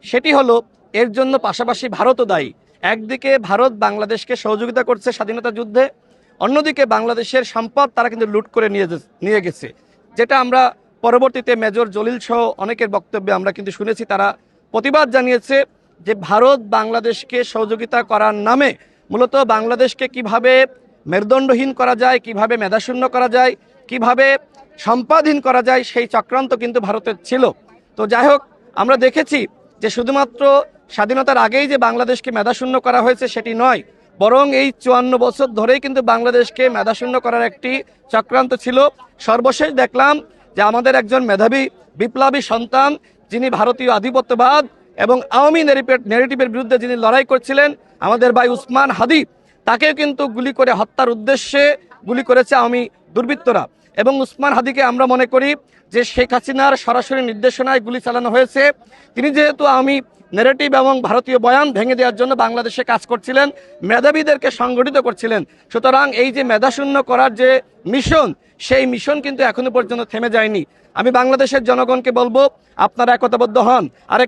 সেটি হলো এর জন্য পাশাপাশি ভারতও দায়ী। একদিকে ভারত বাংলাদেশকে সহযোগিতা করছে স্বাধীনতা যুদ্ধে, অন্যদিকে বাংলাদেশের সম্পদ তারা কিন্তু লুট করে নিয়ে গেছে, যেটা আমরা পরবর্তীতে মেজর জলিল সহ অনেকের বক্তব্যে আমরা কিন্তু শুনেছি। তারা প্রতিবাদ জানিয়েছে যে ভারত বাংলাদেশকে সহযোগিতা করার নামে মূলত বাংলাদেশকে কিভাবে মেরুদণ্ডহীন করা যায়, কিভাবে মেধাশূন্য করা যায়, কিভাবে সম্পদহীন করা যায়, সেই চক্রান্ত কিন্তু ভারতের ছিল। তো যাই হোক, আমরা দেখেছি যে শুধুমাত্র স্বাধীনতার আগেই যে বাংলাদেশকে মেধাশূন্য করা হয়েছে সেটি নয়, বরং এই 54 বছর ধরেই কিন্তু বাংলাদেশকে মেধাশূন্য করার একটি চক্রান্ত ছিল। সর্বশেষ দেখলাম যে আমাদের একজন মেধাবী বিপ্লবী সন্তান, যিনি ভারতীয় আধিপত্যবাদ এবং আওয়ামী নেগেটিভের বিরুদ্ধে যিনি লড়াই করছিলেন, আমাদের ভাই উসমান হাদি, তাকেও কিন্তু গুলি করে হত্যার উদ্দেশ্যে গুলি করেছে আওয়ামী দুর্বৃত্তরা। এবং উসমান হাদিকে আমরা মনে করি যে শেখ হাসিনার সরাসরি নির্দেশনায় গুলি চালানো হয়েছে। তিনি যেহেতু আওয়ামী নেগেটিভ এবং ভারতীয় বয়ান ভেঙে দেওয়ার জন্য বাংলাদেশে কাজ করছিলেন, মেধাবীদেরকে সংগঠিত করছিলেন। সুতরাং এই যে মেধাশূন্য করার যে মিশন, সেই মিশন কিন্তু এখনো পর্যন্ত থেমে যায়নি। আমি বাংলাদেশের জনগণকে বলবো, আপনারা একতাবদ্ধ হন। আরেক